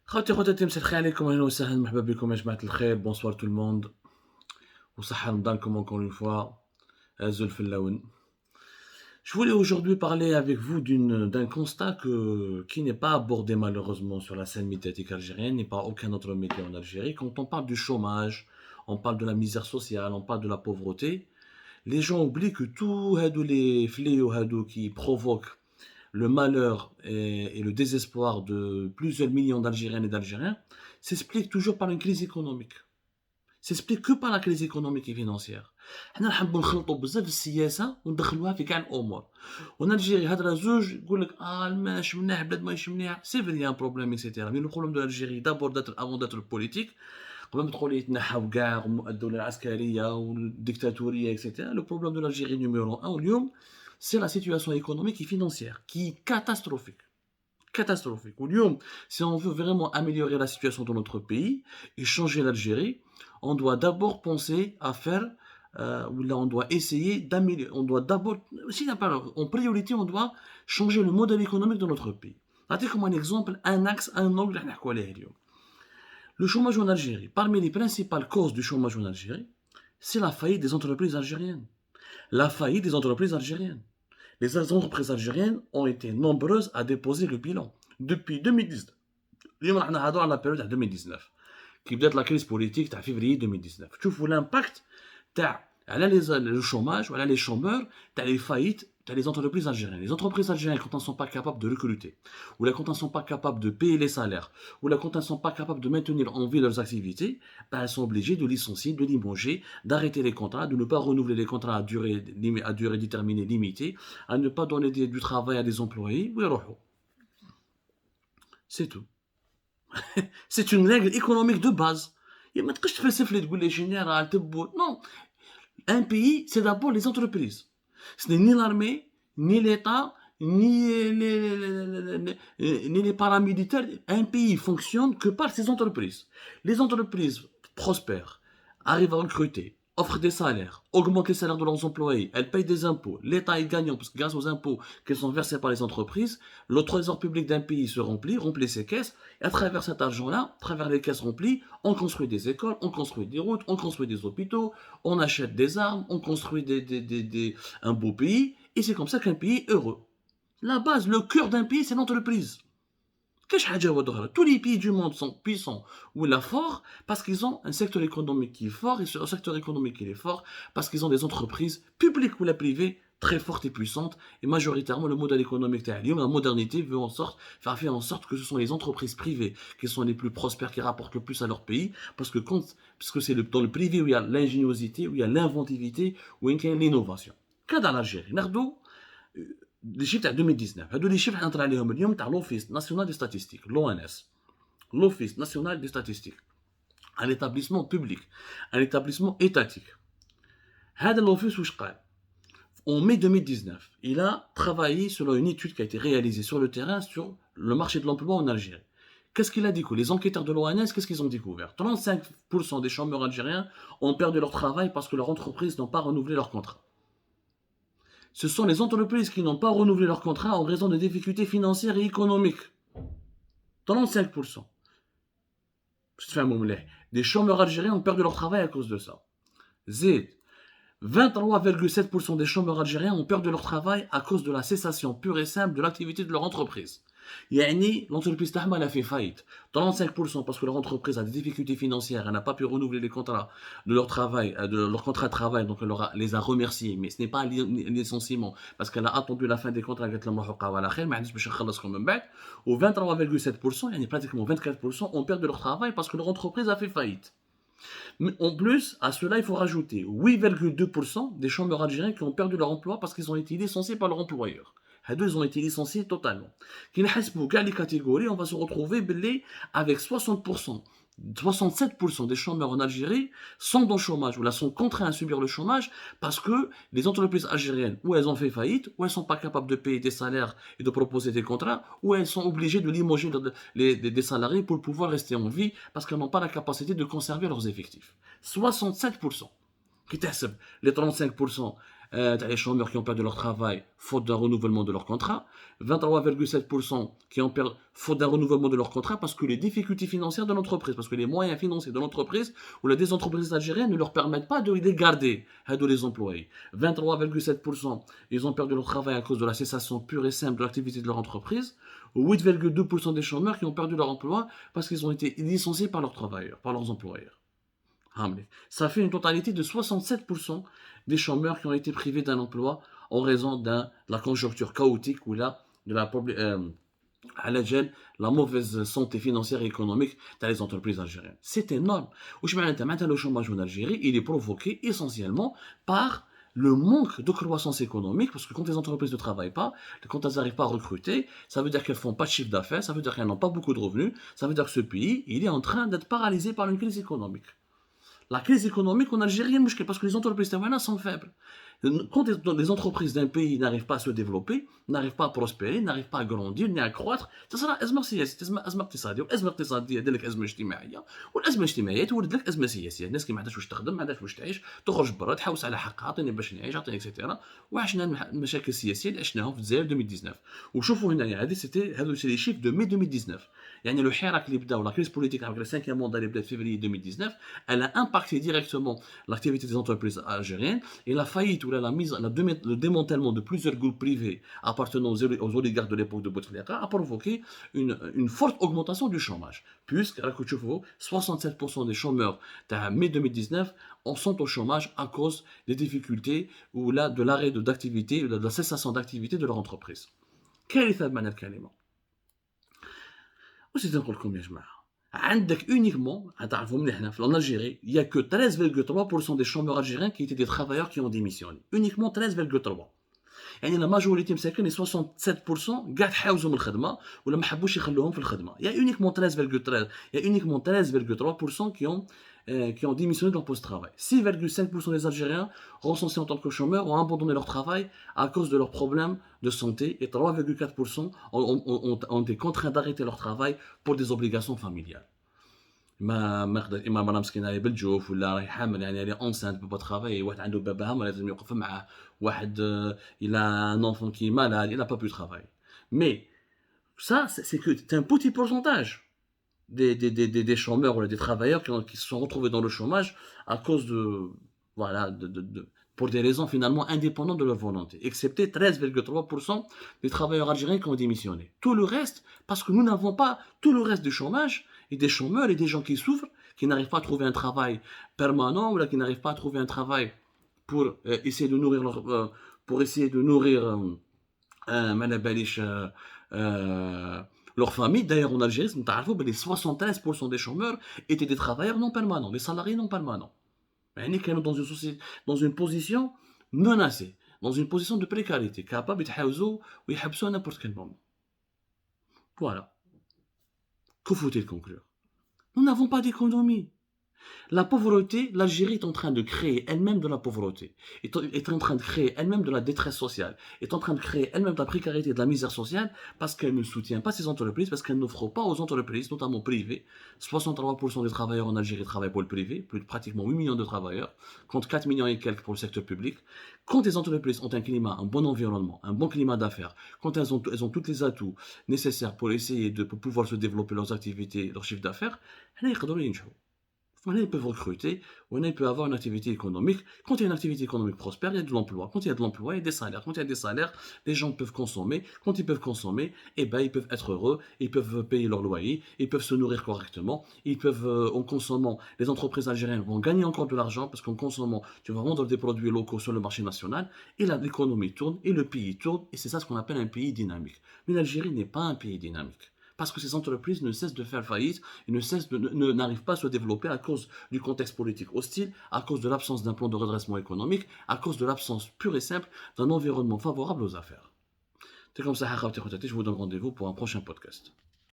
خواتي مساء الخير عليكم، اهلا وسهلا، مرحبا بكم يا جماعة الخير. بونسوار تو الموند، وصحة رمضانكم encore une fois. Azul Fellaoun. Je voulais aujourd'hui parler avec vous d'un constat qui n'est pas abordé malheureusement sur la scène médiatique algérienne, ni par aucun autre média en Algérie. Quand on parle du chômage, on parle de la misère sociale, on parle de la pauvreté, les gens oublient que tous les fléaux qui provoquent le malheur et le désespoir de plusieurs millions d'Algériennes et d'Algériens s'expliquent toujours par une crise économique. S'explique que par la crise économique et financière. حنا نحبوا نخلطوا بزاف السياسه وندخلوها في كاع الامور. وان الجيري هضره زوج يقول لك ماشي منيح بلاد ماشي منيح سي فري ان بروبليم اكسيتيرا. مي لو بروبليم دو الجيري دابور داتر افون داتر بوليتيك قبل ما تدخل يتنحاو كاع الدوله العسكريه والديكتاتوريه اكسيتيرا. لو بروبليم دو الجيري نيميرو 1 اليوم سي لا سيتوياسيون ايكونوميك et financière qui est catastrophique. Catastrophique. Au si on veut vraiment améliorer la situation dans notre pays et changer l'Algérie, on doit d'abord penser à faire, ou là on doit essayer d'améliorer, on doit d'abord, en priorité, on doit changer le modèle économique de notre pays. Ratez comme un exemple, un axe, un angle, le chômage en Algérie. Parmi les principales causes du chômage en Algérie, c'est la faillite des entreprises algériennes. La faillite des entreprises algériennes. Les entreprises algériennes ont été nombreuses à déposer le bilan depuis 2019. اليوم راح نهضروا على la période 2019 qui بدات la crise politique تاع février 2019. شوفوا l'impact تاع على le chômage وعلى les chômeurs تاع les faillites تاع les entreprises algériennes. Les entreprises algériennes, quand elles ne sont pas capables de recruter, ou là quand elles ne sont pas capables de payer les salaires, ou là quand elles ne sont pas capables de maintenir en vie leurs activités, ben elles sont obligées de licencier, de limoger, d'arrêter les contrats, de ne pas renouveler les contrats à durée déterminée limitée, à ne pas donner du travail à des employés. C'est tout. C'est une règle économique de base. ما تبقاش تفلسف لي تقول لي جينيرال تبو. Non. Un pays, c'est d'abord les entreprises. Ce n'est ni l'armée, ni l'État, ni les paramilitaires. Un pays fonctionne que par ses entreprises. Les entreprises prospèrent, arrivent à recruter, offrent des salaires, augmentent les salaires de leurs employés, elles payent des impôts. L'État est gagnant parce que grâce aux impôts qui sont versés par les entreprises, le trésor public d'un pays se remplit ses caisses, et à travers cet argent-là, à travers les caisses remplies, on construit des écoles, on construit des routes, on construit des hôpitaux, on achète des armes, on construit un beau pays, et c'est comme ça qu'un pays est heureux. La base, le cœur d'un pays, c'est l'entreprise. Tous les pays du monde sont puissants ou là forts parce qu'ils ont un secteur économique qui est fort, et ce secteur économique qui est fort parce qu'ils ont des entreprises publiques ou la privée très fortes et puissantes. Et majoritairement, le modèle économique la modernité fait en sorte que ce sont les entreprises privées qui sont les plus prospères, qui rapportent le plus à leur pays, parce que c'est dans le privé où il y a l'ingéniosité, où il y a l'inventivité, où il y a l'innovation. Cas dans l'Algérie, les chiffres de 2019. هادو les chiffres اللي نهضر عليهم اليوم تاع l'Office national des statistiques, l'ONS. L'Office national des statistiques. Un établissement public, un établissement étatique. هذا l'Office واش قال؟ En mai 2019, il a travaillé sur une étude qui a été réalisée sur le terrain sur le marché de l'emploi en Algérie. Qu'est-ce qu'il a découvert? Les enquêteurs de l'ONS, qu'est-ce qu'ils ont découvert? 35% des chômeurs algériens ont perdu leur travail parce que leurs entreprises n'ont pas renouvelé leur contrat. Ce sont les entreprises qui n'ont pas renouvelé leur contrat en raison de difficultés financières et économiques. 35%. Des chômeurs algériens ont perdu leur travail à cause de ça. Z. 23,7% des chômeurs algériens ont perdu leur travail à cause de la cessation pure et simple de l'activité de leur entreprise. L'entreprise Tahma a fait faillite. 35% parce que leur entreprise a des difficultés financières, elle n'a pas pu renouveler les contrats de leur travail, de leur contrat de travail, donc elle les a remerciés, mais ce n'est pas un licenciement parce qu'elle a attendu la fin des contrats. Ou 23,7%, pratiquement 24% ont perdu leur travail parce que leur entreprise a fait faillite. Mais en plus, à cela, il faut rajouter 8,2% des chômeurs algériens qui ont perdu leur emploi parce qu'ils ont été licenciés par leur employeur. Ils ont été licenciés totalement. Qui les catégories, on va se retrouver avec 60%, 67% des chômeurs en Algérie sont dans le chômage, ou là sont contraints à subir le chômage parce que les entreprises algériennes, ou elles ont fait faillite, ou elles ne sont pas capables de payer des salaires et de proposer des contrats, ou elles sont obligées de limoger des salariés pour pouvoir rester en vie parce qu'elles n'ont pas la capacité de conserver leurs effectifs. 67%. Qui t'assure les 35%, les 35% des chômeurs algériens ont perdu leur travail parce que leur entreprise a fait faillite. Mais en plus, à cela, il faut rajouter 8,2% des chômeurs algériens qui ont perdu leur emploi parce qu'ils ont été licenciés par leur employeur. les chômeurs qui ont perdu leur travail faute d'un renouvellement de leur contrat, 23,7% qui ont perdu faute d'un renouvellement de leur contrat parce que les difficultés financières de l'entreprise, parce que les moyens financiers de l'entreprise ou des entreprises algériennes ne leur permettent pas de les garder, de les employer. 23,7% ils ont perdu leur travail à cause de la cessation pure et simple de l'activité de leur entreprise. 8,2% des chômeurs qui ont perdu leur emploi parce qu'ils ont été licenciés par leurs travailleurs, par leurs employeurs. Ça fait une totalité de 67% des chômeurs qui ont été privés d'un emploi en raison de la conjoncture chaotique ou de la mauvaise santé financière et économique dans les entreprises algériennes. C'est énorme. Le chômage en Algérie, il est provoqué essentiellement par le manque de croissance économique, parce que quand les entreprises ne travaillent pas, quand elles n'arrivent pas à recruter, ça veut dire qu'elles ne font pas de chiffre d'affaires, ça veut dire qu'elles n'ont pas beaucoup de revenus, ça veut dire que ce pays, il est en train d'être paralysé par une crise économique. La crise économique en Algérie est parce que les entreprises sont faibles. Quand les entreprises d'un pays n'arrivent pas à se développer, n'arrivent pas à prospérer, n'arrivent pas à grandir, ni à croître, ça sera أزمة سياسية، أزمة اقتصادية، والأزمة الاقتصادية دير لك أزمة اجتماعية، والأزمة الاجتماعية تولد لك أزمة سياسية، الناس كي ما عندهاش واش تخدم، ما عندهاش واش تعيش، تخرج برا تحوس على حقها، عطيني باش نعيش، عطيني اكسيتيرا، وعشنا المشاكل السياسية اللي عشناهم في الجزائر 2019. وشوفوا هنايا هادو سي لي شيف دو مي 2019. يعني لو حراك اللي بدا ولا كريس بوليتيك avec le 5e mandat اللي بدا في février 2019, elle a impacté directement l'activité des entreprises algériennes et la faillite ou le démantèlement de plusieurs groupes privés appartenant aux oligarques de l'époque de Bouteflika a provoqué une forte augmentation du chômage, puisque 67% des chômeurs de mai 2019 sont au chômage à cause des difficultés ou de l'arrêt d'activité, de la cessation d'activité de leur entreprise. كارثة بمعنى الكلمة. واش نقول لكم يا جماعه؟ عندك uniquement, en Algérie, il n'y a que 13,3% des chômeurs algériens qui étaient des travailleurs qui ont démissionné. Uniquement 13,3%. يعني la majorité مساكن les 67% قاعد حاوزوا من الخدمه ولا ما حبوش يخلوهم في الخدمه. Il y a uniquement 13,3% qui ont démissionné de leur poste de travail. 6,5% des Algériens recensés en tant que chômeurs ont abandonné leur travail à cause de leurs problèmes de santé et 3,4% ont été contraints d'arrêter leur travail pour des obligations familiales. اما مرا مسكينه راهي بالجوف ولا راهي حامل يعني راهي اونسانت بابا ترافاي واحد عنده باباها ما لازم يوقف معاه واحد il a un enfant qui est malade il a pas pu travailler mais ça c'est que un petit pourcentage des chômeurs ou des travailleurs qui se sont retrouvés dans le chômage à cause de voilà pour des raisons finalement indépendantes de leur volonté, excepté 13,3% des travailleurs algériens qui ont démissionné. Tout le reste, parce que nous n'avons pas tout le reste du chômage, et des chômeurs et des gens qui souffrent, qui n'arrivent pas à trouver un travail permanent, ou là, qui n'arrivent pas à trouver un travail pour essayer de nourrir leur famille. D'ailleurs, en Algérie, les 73% des chômeurs étaient des travailleurs non permanents, des salariés non permanents. يعني كانوا dans une position menacée, dans une position de précarité, capable يتحاوزوا ويحبسوا à n'importe quel moment. Voilà. Que faut-il conclure? Nous n'avons pas d'économie. La pauvreté, l'Algérie est en train de créer elle-même de la pauvreté, est en train de créer elle-même de la détresse sociale, est en train de créer elle-même de la précarité et de la misère sociale parce qu'elle ne soutient pas ses entreprises, parce qu'elle n'offre pas aux entreprises, notamment privées. 63% des travailleurs en Algérie travaillent pour le privé, plus de pratiquement 8 millions de travailleurs, contre 4 millions et quelques pour le secteur public. Quand les entreprises ont un climat, un bon environnement, un bon climat d'affaires, quand elles ont tous les atouts nécessaires pour essayer de pouvoir se développer leurs activités, leur chiffre d'affaires, ils peuvent recruter, ils peuvent avoir une activité économique. Quand il y a une activité économique prospère, il y a de l'emploi. Quand il y a de l'emploi, il y a des salaires. Quand il y a des salaires, les gens peuvent consommer. Quand ils peuvent consommer, ils peuvent être heureux, ils peuvent payer leur loyer, ils peuvent se nourrir correctement, ils peuvent, en consommant, les entreprises algériennes vont gagner encore de l'argent parce qu'en consommant, tu vas vendre des produits locaux sur le marché national et l'économie tourne et le pays tourne et c'est ça ce qu'on appelle un pays dynamique. Mais l'Algérie n'est pas un pays dynamique. Parce que ces entreprises ne cessent de faire faillite et n'arrivent pas à se développer à cause du contexte politique hostile, à cause de l'absence d'un plan de redressement économique, à cause de l'absence pure et simple d'un environnement favorable aux affaires. C'est comme ça, je vous donne rendez-vous pour un prochain podcast.